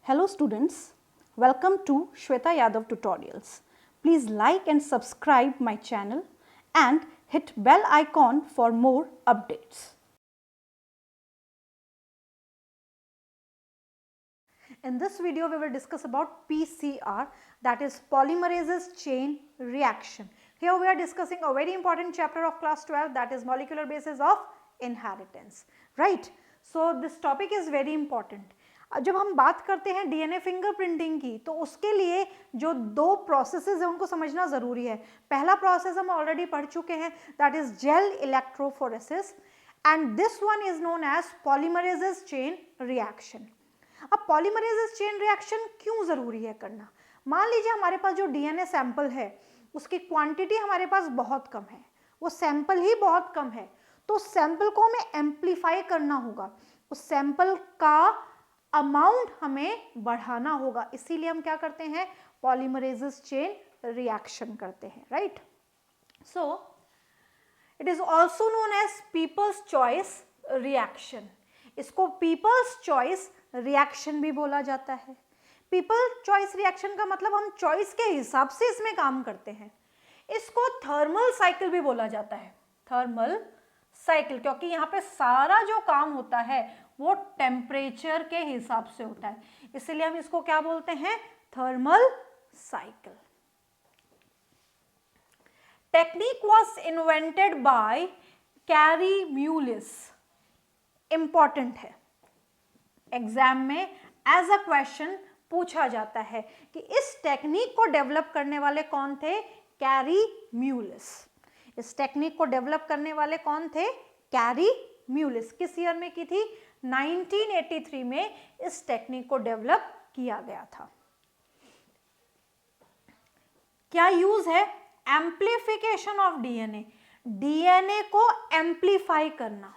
Hello students, welcome to Shweta Yadav Tutorials. Please like and subscribe my channel and hit bell icon for more updates. In this video we will discuss about PCR, that is polymerase chain reaction. Here we are discussing a very important chapter of class 12, that is molecular basis of inheritance, right? So this topic is very important. जब हम बात करते हैं DNA fingerprinting की तो उसके लिए जो दो प्रोसेसेस है उनको समझना ज़रूरी है. पहला प्रोसेस हम ऑलरेडी पढ़ चुके हैं, that is gel electrophoresis, and this one is known as polymerases chain reaction. अब पॉलीमरेजेस चेन रिएक्शन क्यों ज़रूरी है करना? मान लीजिए हमारे पास जो डीएनए सैंपल है उसकी क्वांटिटी हमारे पास बहुत कम है, वो सैंपल ही बहुत कम है, तो सैंपल को हमें एम्पलीफाई करना होगा, उस सैंपल का अमाउंट हमें बढ़ाना होगा. इसीलिए हम क्या करते हैं? पॉलीमरेजेस चेन रिएक्शन करते हैं, right? So it is also known as people's choice reaction. इसको पीपल्स चॉइस रिएक्शन भी बोला जाता है. पीपल चॉइस रिएक्शन का मतलब हम चॉइस के हिसाब से इसमें काम करते हैं. इसको थर्मल साइकिल भी बोला जाता है, थर्मल साइकिल, क्योंकि यहाँ पे सारा जो काम होता है वो टेम्परेचर के हिसाब से होता है, इसलिए हम इसको क्या बोलते हैं? Thermal cycle. Technique was invented by carry Mullis. Important है, एग्जाम में एज अ क्वेश्चन पूछा जाता है कि इस टेक्निक को डेवलप करने वाले कौन थे? Carry Mullis. इस टेक्निक को डेवलप करने वाले कौन थे? Carry Mullis. किस ईयर में की थी? 1983 में इस टेक्निक को डेवलप किया गया था. क्या यूज है? Amplification of DNA. डीएनए को एम्प्लीफाई करना.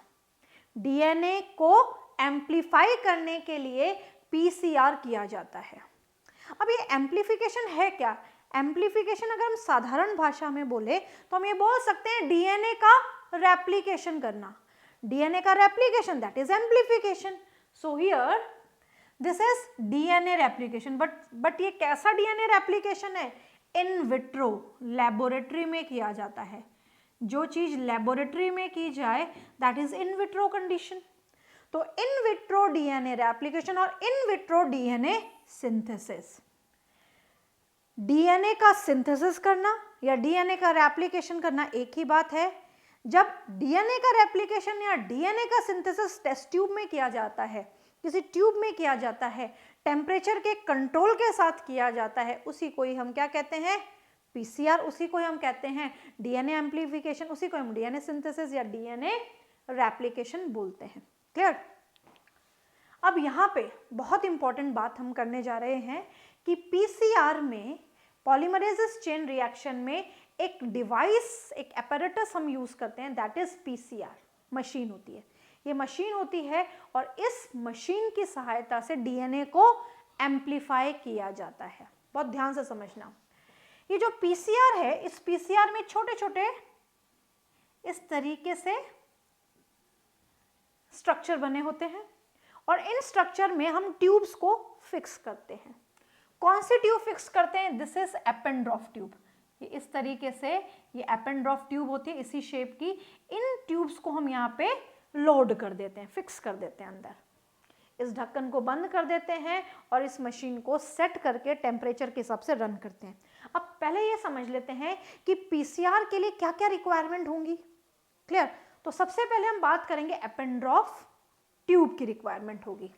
डीएनए को एम्प्लीफाई करने के लिए पीसीआर किया जाता है. अब ये एम्प्लीफिकेशन है क्या? एम्प्लीफिकेशन अगर हम साधारण भाषा में बोले तो हम ये बोल सकते हैं डीएनए का रेप्लिकेशन करना. डीएनए का replication, that is amplification. So here this is DNA replication. But ये कैसा डीएनए रेप्लिकेशन है? इन विट्रो, लैबोरेटरी में किया जाता है. जो चीज लैबोरेटरी में की जाए that is in vitro condition. तो इन विट्रो डीएनए रेप्लिकेशन और in vitro DNA synthesis. DNA का सिंथेसिस करना या डीएनए का रेप्लिकेशन करना एक ही बात है. जब डीएनए का रेप्लिकेशन या डीएनए का सिंथेसिस टेस्ट ट्यूब में किया जाता है, किसी ट्यूब में किया जाता है, टेम्परेचर के कंट्रोल के साथ किया जाता है, उसी को ही हम क्या कहते हैं? पीसीआर. उसी को ही हम कहते हैं डीएनए एम्प्लीफिकेशन, उसी को हम डीएनए सिंथेसिस या डीएनए रेप्लिकेशन बोलते हैं. क्लियर? अब यहाँ पे बहुत इंपॉर्टेंट बात हम करने जा रहे हैं कि पीसीआर में, पॉलीमरेजेस चेन रिएक्शन में एक डिवाइस, एक एपैरेटस हम यूज करते हैं, दैट इज पीसीआर. मशीन होती है, ये मशीन होती है और इस मशीन की सहायता से डीएनए को एम्प्लीफाई किया जाता है. बहुत ध्यान से समझना. ये जो पीसीआर है, इस पीसीआर में छोटे छोटे इस तरीके से स्ट्रक्चर बने होते हैं और इन स्ट्रक्चर में हम ट्यूब्स को फिक्स करते हैं. कौन सी ट्यूब फिक्स करते हैं? This is Eppendorf tube. ये इस तरीके से ये एपेंड्रॉफ ट्यूब होती है, इसी शेप की. इन ट्यूब्स को हम यहाँ पे लोड कर देते हैं, फिक्स कर देते हैं अंदर. इस ढक्कन को बंद कर देते हैं और इस मशीन को सेट करके टेम्परेचर के हिसाब से रन करते हैं. अब पहले ये समझ लेते हैं कि पीसीआर के लिए क्या क्या रिक्वायरमेंट होंगी. क्लियर? तो सबसे पहले हम बात करेंगे एपेंड्रॉफ ट्यूब की रिक्वायरमेंट होगी.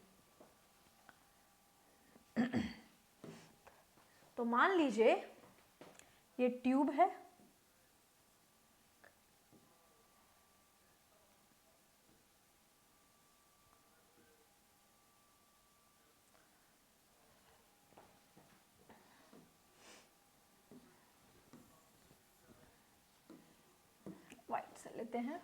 तो मान लीजिए ये ट्यूब है, व्हाइट से लेते हैं.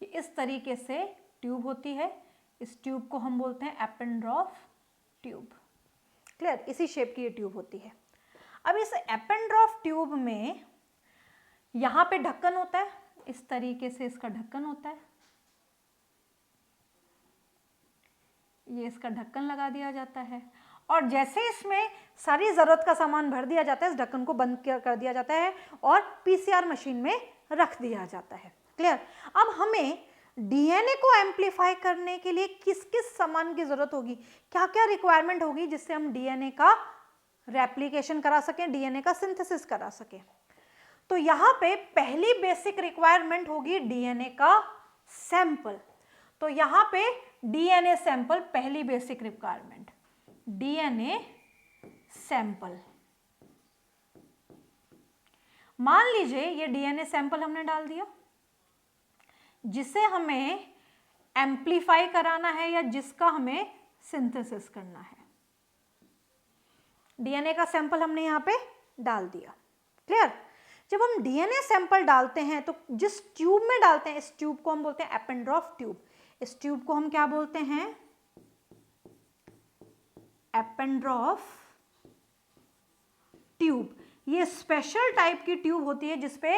इस तरीके से ट्यूब होती है. इस ट्यूब को हम बोलते हैं एपेंड्रॉफ ट्यूब. क्लियर? इसी शेप की ये ट्यूब होती है. अब इस एपेंड्रॉफ ट्यूब में यहाँ पे ढक्कन होता है, इस तरीके से इसका ढक्कन होता है, ये इसका ढक्कन लगा दिया जाता है और जैसे इसमें सारी ज़रूरत का सामान भर दिया जाता है, इस ढक्कन को बंद कर दिया जाता है और पीसीआर मशीन में रख दिया जाता है। क्लियर? अब हमें डीएनए को एम्पलीफाई करने के लिए किस किस सामान की ज़रूरत होगी, क्या क्या रिक्वायरमेंट होगी जिससे हम डीएनए का रेप्लिकेशन करा सकें, डीएनए का सिंथेसिस करा सकें। तो यहाँ पे पहली बेसिक रिक्वायरमेंट होगी डीएनए का सैंपल। तो यहाँ पे डीएनए सैंपल पहली बेसिक रिक्वायरमेंट, डीएनए सैंपल। मान लीजिए ये डीएनए सैंपल हमने डाल दिया जिसे हमें एम्पलीफाई कराना है या जिसका हमें सिंथेसिस करना है। डीएनए का सैंपल हमने यहाँ पे डाल दिया। क्लियर? जब हम डीएनए सैंपल डालते हैं तो जिस ट्यूब में डालते हैं, इस ट्यूब को हम बोलते हैं एपेंड्रॉफ ट्यूब। इस ट्यूब को हम क्या बोलते हैं? एपेंड्रॉफ ट्यूब। ये स्पेशल टाइप की ट्यूब होती है जिसपे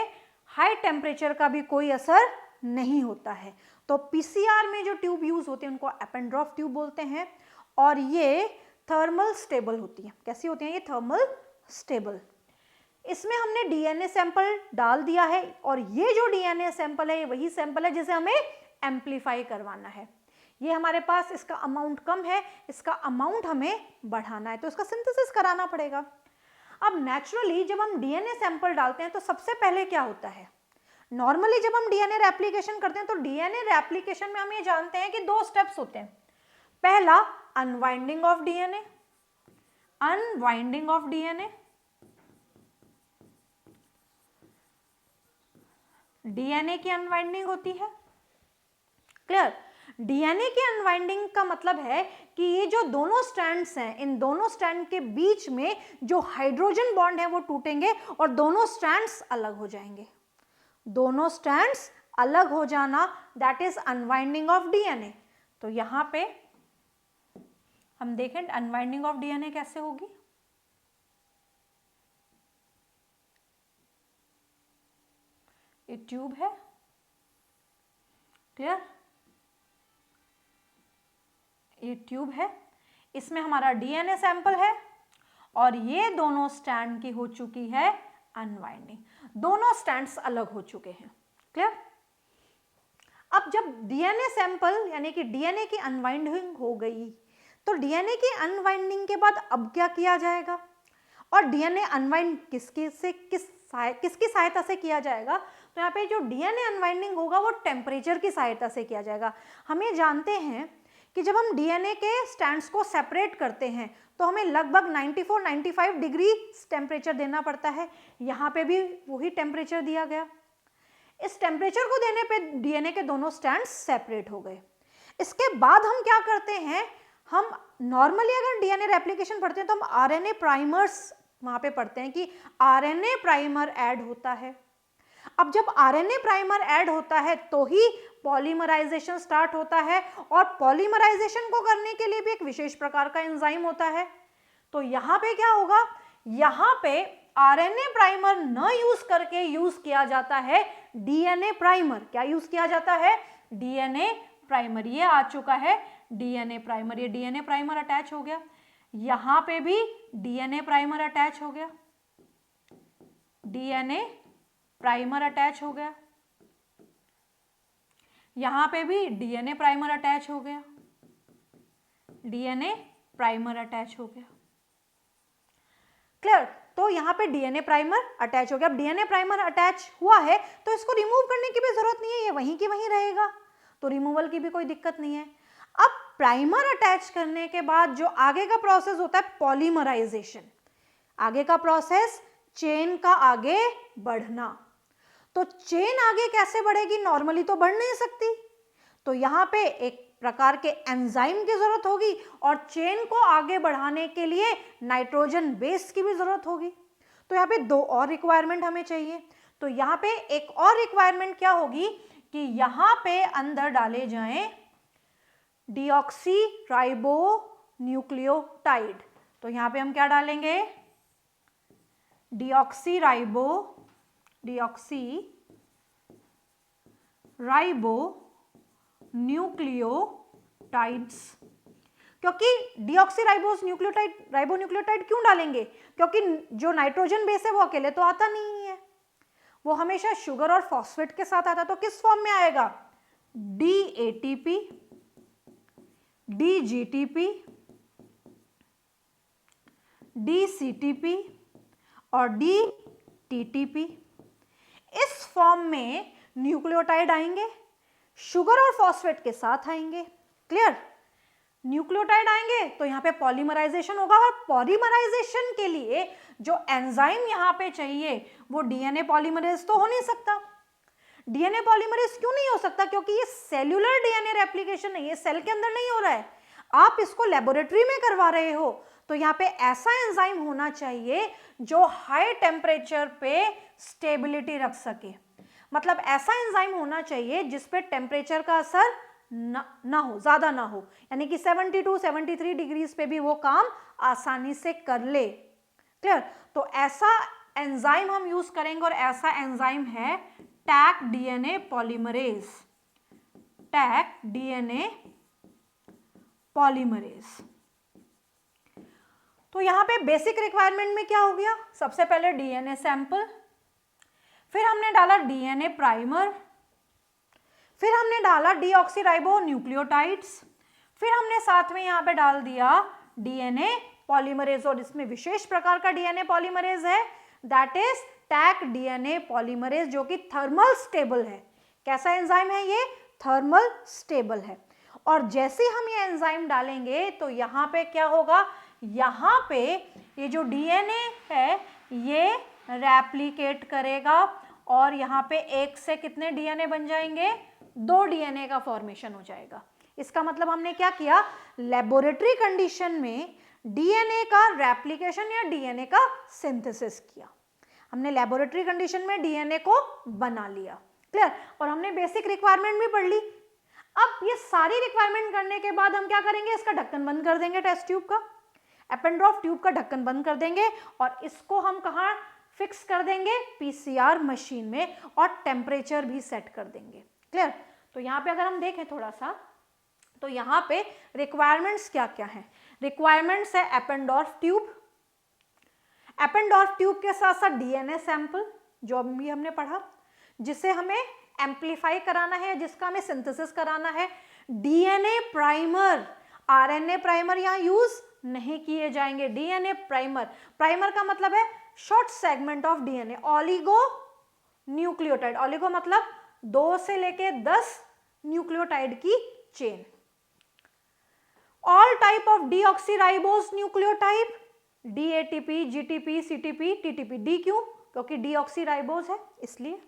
हाई टेम्परेचर का भी कोई असर नहीं होता है। तो पीसीआर में जो ट्यूब यूज होती है उनको एपेंड्रॉफ ट्यूब बोलते हैं और ये थर्मल स्टेबल होती है। कैसी होती है ये? Thermal stable. इसमें हमने डीएनए सैंपल डाल दिया है और ये जो डीएनए सैंपल है ये वही सैंपल है जिसे हमें एम्पलीफाई करवाना है। ये हमारे पास इसका अमाउंट कम है, इसका अमाउंट हमें बढ़ाना है, तो इसका सिंथेसिस कराना पड़ेगा। अब नेचुरली जब हम डीएनए सैंपल डालते हैं तो सबसे पहले क्या होता है? नॉर्मली जब हम डीएनए रेप्लिकेशन करते हैं तो डीएनए रेप्लिकेशन में हम ये जानते हैं कि 2 स्टेप्स होते हैं। पहला unwinding of DNA, unwinding of DNA, DNA की अनवाइंडिंग होती है। क्लियर? डीएनए की अनवाइंडिंग का मतलब है कि ये जो दोनों स्ट्रैंड्स हैं, इन दोनों स्ट्रैंड के बीच में जो हाइड्रोजन बॉन्ड है वो टूटेंगे और दोनों स्ट्रैंड्स अलग हो जाएंगे। दोनों स्ट्रैंड्स अलग हो जाना, that is unwinding of DNA. तो यहां पे हम देखें अनवाइंडिंग ऑफ डीएनए कैसे होगी। ये ट्यूब है। क्लियर? ये ट्यूब है, इसमें हमारा डीएनए सैंपल है और ये दोनों स्ट्रैंड की हो चुकी है अनवाइंडिंग, दोनों स्ट्रैंड्स अलग हो चुके हैं। क्लियर? अब जब डीएनए सैंपल यानी कि डीएनए की अनवाइंडिंग हो गई तो डीएनए की अनवाइंडिंग के बाद अब क्या किया जाएगा और डीएनए अनवाइंड किसकी सहायता से किया जाएगा? तो यहाँ पे जो डीएनए अनवाइंडिंग होगा वो टेम्परेचर की सहायता से किया जाएगा। हम ये जानते हैं कि जब हम डीएनए के स्ट्रैंड्स को सेपरेट करते हैं तो हमें लगभग 94-95 डिग्री टेम्परेचर देना पड़ता है। यहाँ पे भी वही टेम्परेचर दिया गया। इस टेम्परेचर को देने पे डीएनए के दोनों स्ट्रैंड्स सेपरेट हो गए। इसके बाद हम क्या करते हैं? हम नॉर्मली अगर डीएनए रेप्लिकेशन पढ़ते हैं तो हम आरएनए प्राइमर्स वहां पे पढ़ते हैं कि आरएनए प्राइमर ऐड होता है। अब जब आरएनए प्राइमर ऐड होता है तो ही पॉलीमराइजेशन स्टार्ट होता है और पॉलीमराइजेशन को करने के लिए भी एक विशेष प्रकार का एंजाइम होता है। तो यहाँ पे क्या होगा? यहाँ पे आरएनए प्राइमर न यूज करके यूज किया जाता है डीएनए प्राइमर। क्या यूज किया जाता है? DNA primer. ये आ चुका है डीएनए प्राइमर। ये डीएनए प्राइमर अटैच हो गया, यहाँ पे भी डीएनए प्राइमर अटैच हो गया, डीएनए प्राइमर अटैच हो गया, यहां पे भी डीएनए प्राइमर अटैच हो गया, डीएनए प्राइमर अटैच हो गया। क्लियर? तो यहां पे डीएनए प्राइमर अटैच हो गया। अब डीएनए प्राइमर अटैच हुआ है तो इसको रिमूव करने की भी जरूरत नहीं है, ये वहीं की वहीं रहेगा, तो रिमूवल की भी कोई दिक्कत नहीं है। अब प्राइमर अटैच करने के बाद जो आगे का प्रोसेस होता है पॉलीमराइजेशन, आगे का प्रोसेस चेन का आगे बढ़ना। तो चेन आगे कैसे बढ़ेगी? नॉर्मली तो बढ़ नहीं सकती, तो यहाँ पे एक प्रकार के एंजाइम की जरूरत होगी और चेन को आगे बढ़ाने के लिए नाइट्रोजन बेस की भी जरूरत होगी। तो यहाँ पे 2 और रिक्वायरमेंट हमें चाहिए। तो यहाँ पे एक और रिक्वायरमेंट क्या होगी कि यहाँ पे अंदर डाले जाएं डीऑक्सी राइबो न्यूक्लियोटाइड। तो यहाँ पे हम क्या डालेंगे? Deoxy ribo deoxy ribo nucleotides. क्योंकि डीऑक्सी राइबो न्यूक्लियोटाइड क्यों डालेंगे? क्योंकि जो नाइट्रोजन बेस है वो अकेले तो आता नहीं है, वो हमेशा शुगर और फॉस्फेट के साथ आता है। तो किस फॉर्म में आएगा? DATP, DGTP, DCTP और DTTP। इस फॉर्म में न्यूक्लियोटाइड आएंगे, शुगर और फॉस्फेट के साथ आएंगे। क्लियर? न्यूक्लियोटाइड आएंगे तो यहाँ पे पॉलीमराइजेशन होगा, और पॉलीमराइजेशन के लिए जो एंजाइम यहाँ पे चाहिए वो डीएनए पॉलीमरेज तो हो नहीं सकता। डीएनए पॉलीमरेज क्यों नहीं हो सकता? क्योंकि ये सेल्यूलर डीएनए रेप्लिकेशन नहीं है, सेल के अंदर नहीं हो रहा है, आप इसको लेबोरेटरी में करवा रहे हो। तो यहाँ पे ऐसा एंजाइम होना चाहिए जो हाई टेम्परेचर पे स्टेबिलिटी रख सके। मतलब ऐसा एंजाइम होना चाहिए जिस पे टेम्परेचर का असर ना हो, ज्यादा ना हो, यानी कि 72-73 डिग्रीज पे भी वो काम आसानी से कर ले। क्लियर? तो ऐसा एंजाइम हम यूज करेंगे, और ऐसा एंजाइम है टैक डीएनए पॉलीमरेज। टैक डीएनए पॉलीमरेज। तो यहां पे बेसिक रिक्वायरमेंट में क्या हो गया? सबसे पहले डीएनए सैंपल, फिर हमने डाला डीएनए प्राइमर, फिर हमने डाला डीऑक्सीराइबो न्यूक्लियोटाइड्स, फिर हमने साथ में यहाँ पे डाल दिया डीएनए पॉलीमरेज। और इसमें विशेष प्रकार का डीएनए पॉलीमरेज है, that is Taq DNA polymerase, जो कि थर्मल स्टेबल है। कैसा एंजाइम है ये? थर्मल स्टेबल है। और जैसे हम ये एंजाइम डालेंगे तो यहाँ पे क्या होगा? यहाँ पे ये जो डीएनए है ये रेप्लिकेट करेगा, और यहाँ पे एक से कितने डीएनए बन जाएंगे? 2 डीएनए का फॉर्मेशन हो जाएगा। इसका मतलब हमने क्या किया? लेबोरेटरी कंडीशन में डीएनए का रेप्लिकेशन या डीएनए का सिंथेसिस किया। हमने लेबोरेटरी कंडीशन में डीएनए को बना लिया। क्लियर? और हमने बेसिक रिक्वायरमेंट भी पढ़ ली। अब ये सारी रिक्वायरमेंट करने के बाद हम क्या करेंगे? इसका ढक्कन बंद कर देंगे, टेस्ट ट्यूब का, एपेंड्रॉफ ट्यूब का ढक्कन बंद कर देंगे, और इसको हम कहाँ फिक्स कर देंगे? पीसीआर मशीन में, और टेम्परेचर भी सेट कर देंगे। क्लियर? तो यहाँ पे अगर हम देखें थोड़ा सा, तो यहाँ पे रिक्वायरमेंट्स क्या क्या हैं? रिक्वायरमेंट्स है एपेंडॉर्फ ट्यूब, एपेंडॉर्फ ट्यूब के साथ साथ डीएनए सैंपल जो अभी हमने पढ़ा, जिसे हमें एम्पलीफाई कराना है, जिसका हमें सिंथेसिस कराना है। डीएनए प्राइमर, आरएनए प्राइमर यहाँ यूज नहीं किए जाएंगे। डीएनए प्राइमर, प्राइमर का मतलब है short segment of DNA. Oligo nucleotide, oligo मतलब 2 से लेके 10 न्यूक्लियोटाइड की chain. All type of deoxyribose nucleotide, DATP, GTP, CTP, TTP। D क्यों? क्योंकि डीऑक्सीराइबोज है इसलिए।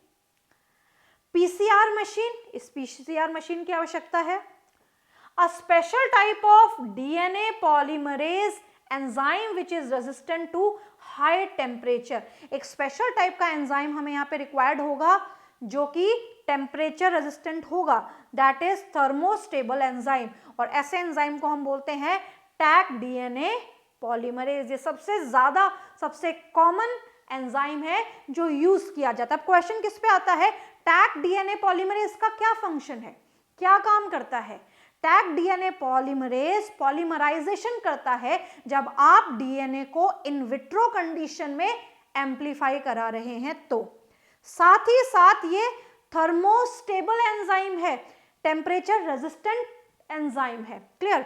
पीसीआर मशीन, इस पीसीआर मशीन की आवश्यकता है। A special type of DNA polymerase enzyme which is resistant to high temperature। एक स्पेशल टाइप का एंजाइम हमें यहाँ पे रिक्वायर्ड होगा जो कि टेम्परेचर रेजिस्टेंट होगा, दैट इज थर्मोस्टेबल एंजाइम। और ऐसे एंजाइम को हम बोलते हैं टैक डीएनए पॉलीमरेज। ये सबसे ज्यादा, सबसे कॉमन एंजाइम है जो यूज किया जाता है। अब क्वेश्चन किस पे आता है? टैक डीएनए पॉलीमरेज का क्या फंक्शन है, क्या काम करता है? टैक डीएनए पॉलीमरेज पॉलीमराइजेशन करता है जब आप डीएनए को इन विट्रो कंडीशन में एम्पलीफाई करा रहे हैं। तो साथ ही साथ ये थर्मोस्टेबल एंजाइम है, टेम्परेचर रेजिस्टेंट एंजाइम है। क्लियर?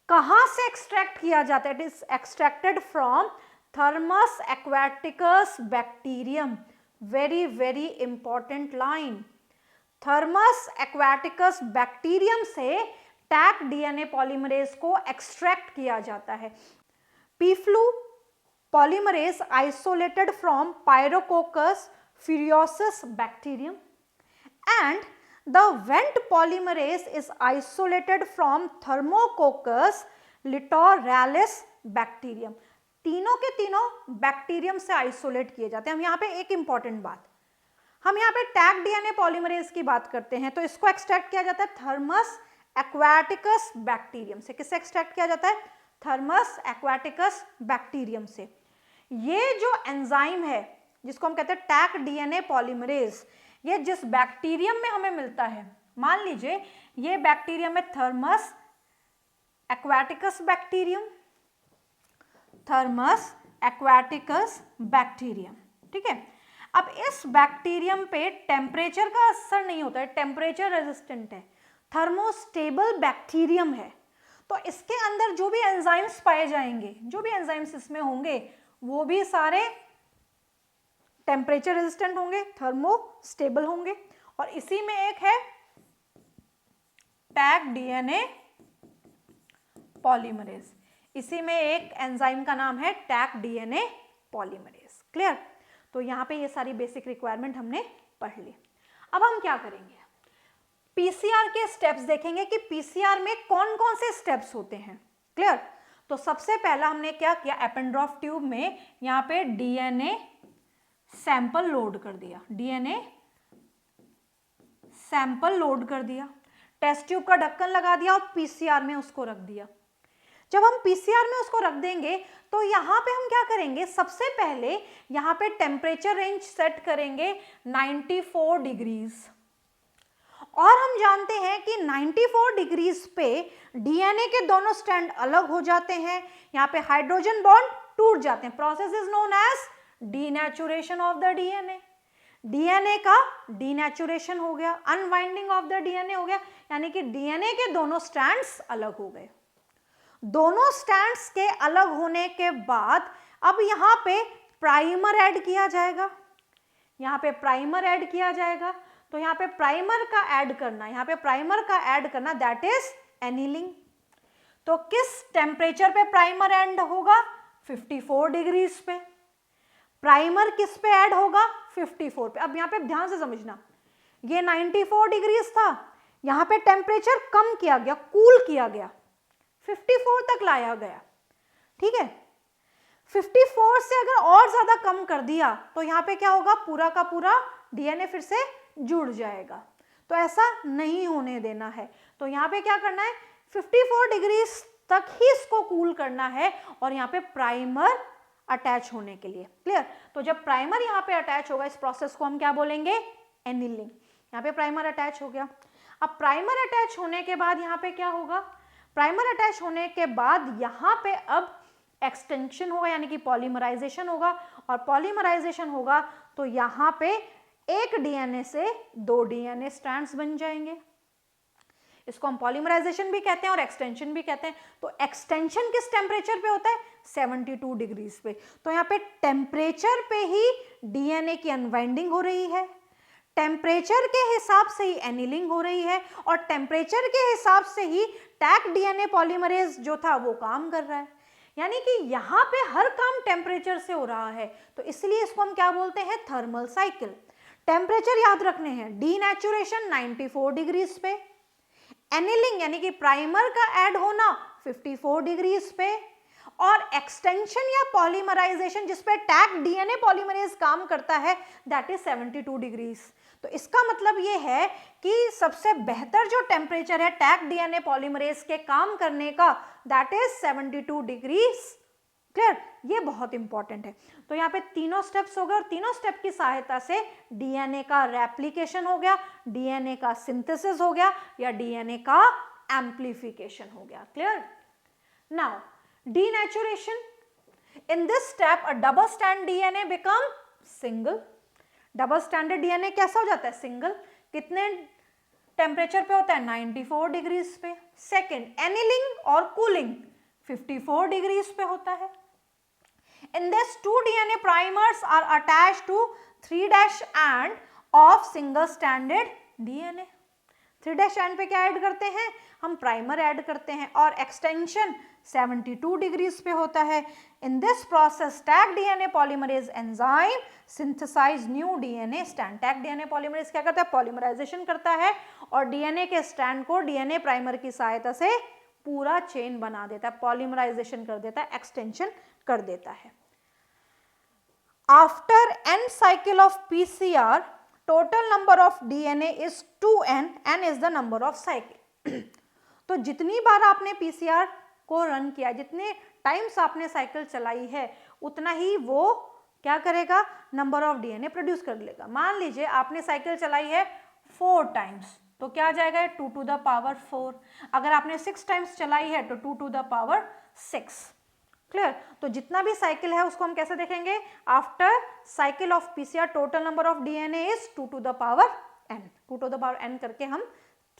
कहां से एक्सट्रैक्ट किया जाता है? It is extracted from Thermus aquaticus bacterium. Very very important line. Thermus aquaticus bacterium से टैक डीएनए पॉलीमरेज को एक्सट्रैक्ट किया जाता है। Pfu polymerase isolated from Pyrococcus furiosus bacterium, and the Wnt polymerase is isolated from Thermococcus litoralis bacterium। तीनों के तीनों bacterium से isolate किए जाते हैं। हम यहाँ पे एक इंपॉर्टेंट बात, हम यहाँ पे टैग डीएनए पॉलीमरेज की बात करते हैं, तो इसको एक्सट्रैक्ट किया जाता है थर्मस एक्वाटिकस बैक्टीरियम से। किससे एक्सट्रैक्ट किया जाता है? थर्मस एक्वाटिकस बैक्टीरियम से। ये जो एंजाइम है जिसको हम कहते हैं टैग डीएनए पॉलीमरेज। ये जिस बैक्टीरियम में हमें मिलता है, मान लीजिए ये बैक्टीरियम है thermos aquaticus bacterium, thermos aquaticus bacterium, ठीक है। अब इस बैक्टीरियम पे टेम्परेचर का असर नहीं होता है, टेम्परेचर रेजिस्टेंट है, थर्मोस्टेबल बैक्टीरियम है, तो इसके अंदर जो भी एंजाइम्स पाए जाएंगे, जो भी एंजाइम्स इसमें होंगे वो भी सारे टेम्परेचर रेजिस्टेंट होंगे, थर्मोस्टेबल होंगे। और इसी में एक है टैग डीएनए पॉलीमरेज, इसी में एक एंजाइम का नाम है टैग डीएनए पॉलीमरेज। क्लियर? तो यहाँ पे ये सारी बेसिक रिक्वायरमेंट हमने पढ़ ली। अब हम क्या करेंगे, पीसीआर के स्टेप्स देखेंगे कि पीसीआर में कौन कौन से स्टेप्स होते हैं। क्लियर? तो सबसे पहला हमने क्या किया, एपेंड्रॉफ ट्यूब में यहाँ पे डीएनए सैंपल लोड कर दिया, डीएनए सैंपल लोड कर दिया, टेस्ट ट्यूब का ढक्कन लगा दिया और पीसीआर में उसको रख दिया। जब हम पीसीआर में उसको रख देंगे तो यहाँ पे हम क्या करेंगे, सबसे पहले यहाँ पे टेम्परेचर रेंज सेट करेंगे 94 डिग्रीज, और हम जानते हैं कि 94 डिग्रीज पे डीएनए के दोनों स्ट्रैंड अलग हो जाते हैं, यहाँ पे हाइड्रोजन बॉन्ड टूट जाते हैं। Process is known as denaturation of the DNA. DNA का डीनेचुरेशन हो गया, अनवाइंडिंग ऑफ द डीएनए हो गया, यानी कि डीएनए के दोनों स्ट्रैंड्स अलग हो गए। दोनों स्ट्रैंड्स के अलग होने के बाद अब यहाँ पे प्राइमर ऐड किया जाएगा, यहाँ पे प्राइमर ऐड किया जाएगा। तो यहाँ पे प्राइमर का ऐड करना, यहाँ पे प्राइमर का ऐड करना दैट इज एनीलिंग। तो किस टेम्परेचर पे प्राइमर ऐड होगा, 54 डिग्रीज पे। प्राइमर किस पे ऐड होगा, 54 पे। अब यहाँ पे ध्यान से समझना, ये 94 डिग्रीज था, यहाँ पे टेम्परेचर कम किया गया, कूल किया गया, 54 तक लाया गया, ठीक है। 54 से अगर और ज्यादा कम कर दिया तो यहाँ पे क्या होगा, पूरा का पूरा डीएनए फिर से जुड़ जाएगा। तो ऐसा नहीं होने देना है। तो यहाँ पे क्या करना है, 54 डिग्री तक ही इसको कूल करना है और यहाँ पे प्राइमर अटैच होने के लिए। क्लियर? तो जब प्राइमर यहाँ पे अटैच होगा, इस प्रोसेस को हम क्या बोलेंगे, एनीलिंग। यहाँ पे प्राइमर अटैच हो गया। अब प्राइमर अटैच होने के बाद यहाँ पे क्या होगा, प्राइमर अटैच होने के बाद यहाँ पे अब एक्सटेंशन होगा, यानी कि पॉलीमराइजेशन होगा। और पॉलीमराइजेशन होगा तो यहाँ पे एक डीएनए से 2 डीएनए स्ट्रैंड्स बन जाएंगे। इसको हम पॉलीमराइजेशन भी कहते हैं और एक्सटेंशन भी कहते हैं। तो एक्सटेंशन किस टेम्परेचर पे होता है, 72 डिग्रीज पे। तो यहाँ पे टेम्परेचर पे ही डीएनए की अनवाइंडिंग हो रही है, टेम्परेचर के हिसाब से ही एनीलिंग हो रही है, और टेम्परेचर के हिसाब से ही टैग डीएनए पॉलीमरेज जो था वो काम कर रहा है। यानी कि यहाँ पे हर काम टेम्परेचर से हो रहा है, तो इसलिए इसको हम क्या बोलते हैं, थर्मल साइकिल। टेम्परेचर याद रखने हैं, डीनेचुरेशन 94 डिग्रीज पे, एनीलिंग यानी कि प्राइमर का ऐड होना 54 डिग्रीज पे, और एक्सटेंशन या पॉलीमराइजेशन जिसपे टैग डीएनए पॉलीमरेज काम करता है दैट इज 72 डिग्रीज। तो इसका मतलब ये है कि सबसे बेहतर जो टेम्परेचर है टैग डीएनए पॉलीमरेज के काम करने का दैट इज 72 डिग्रीज। क्लियर? ये बहुत इंपॉर्टेंट है। तो यहाँ पे तीनों स्टेप्स हो गए और तीनों स्टेप की सहायता से डीएनए का रेप्लिकेशन हो गया, डीएनए का सिंथेसिस हो गया या डीएनए का एम्प्लीफिकेशन हो गया। Clear? Now denaturation, in this step a double strand DNA become single। Double standard DNA कैसा हो जाता है, सिंगल। कितने टेम्परेचर पे होता है, 94 डिग्रीज पे। सेकेंड, एनीलिंग और कूलिंग 54 डिग्रीज पे होता है। In this 2 DNA primers are attached to 3' end of single stranded DNA। 3' end पे क्या ऐड करते हैं, हम प्राइमर ऐड करते हैं, और एक्सटेंशन 72 डिग्रीज पे होता है। In this process Taq DNA polymerase enzyme synthesize new DNA strand. Taq DNA polymerase क्या करता है, पॉलीमराइजेशन करता है और डीएनए के स्ट्रैंड को डीएनए प्राइमर की सहायता से पूरा चेन बना देता है, पॉलीमराइजेशन कर देता है, एक्सटेंशन कर देता है। After n cycle of PCR total number of DNA is 2n, n is the number of cycle। तो जितनी बार आपने PCR को रन किया, जितने टाइम्स आपने साइकिल चलाई है, उतना ही वो क्या करेगा, नंबर ऑफ डीएनए प्रोड्यूस कर लेगा। मान लीजिए आपने साइकिल चलाई है 4 टाइम्स, तो क्या आ जाएगा 2 टू द पावर 4। अगर आपने 6 टाइम्स चलाई है तो 2 टू द पावर 6। क्लियर। तो जितना भी साइकिल है उसको हम कैसे देखेंगे, after cycle of PCR total number of DNA is 2 to the power n। 2 to the power n करके हम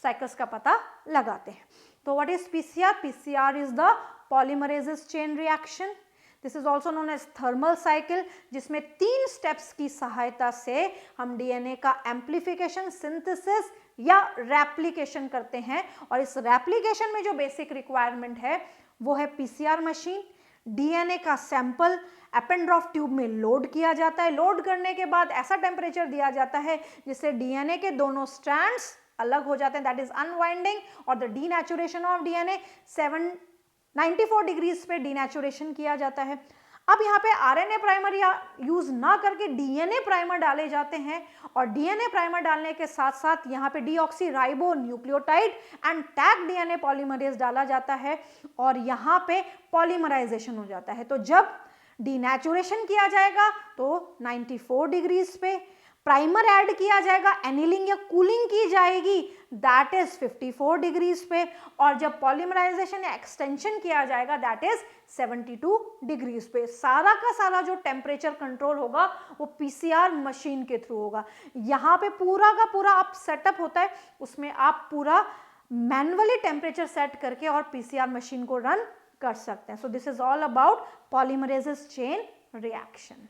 साइकिल्स का पता लगाते हैं। तो what is PCR? PCR is the polymerases chain reaction. This is also known as thermal cycle, जिसमें 3 steps की सहायता से हम डीएनए का एम्प्लीफिकेशन, सिंथेसिस या रेप्लिकेशन करते हैं। और इस रेप्लिकेशन में जो बेसिक रिक्वायरमेंट है वो है पीसीआर मशीन। डीएनए का सैंपल एपेंड्रॉफ ट्यूब में लोड किया जाता है। लोड करने के बाद ऐसा टेम्परेचर दिया जाता है जिससे डीएनए के दोनों स्ट्रैंड्स अलग हो जाते हैं, दैट इज अनवाइंडिंग। और the denaturation of DNA 94 degrees पे डीनेचुरेशन किया जाता है। अब यहाँ पे आरएनए प्राइमर या यूज ना करके डीएनए प्राइमर डाले जाते हैं, और डीएनए प्राइमर डालने के साथ साथ यहाँ पे deoxyribo nucleotide and tag DNA polymerase डाला जाता है, और यहाँ पे पॉलीमराइजेशन हो जाता है। तो जब डीनेचुरेशन किया जाएगा तो 94 डिग्रीज पे, प्राइमर ऐड किया जाएगा, एनिलिंग या कूलिंग की जाएगी, दैट इज 54 डिग्रीज पे, और जब पॉलीमराइजेशन या एक्सटेंशन किया जाएगा दैट इज 72 डिग्रीज पे। सारा का सारा जो टेम्परेचर कंट्रोल होगा वो पीसीआर मशीन के थ्रू होगा। यहाँ पे पूरा का पूरा आप सेटअप होता है, उसमें आप पूरा मैन्युअली टेम्परेचर सेट करके और पीसीआर मशीन को रन कर सकते हैं। So this is all about polymerases chain reaction.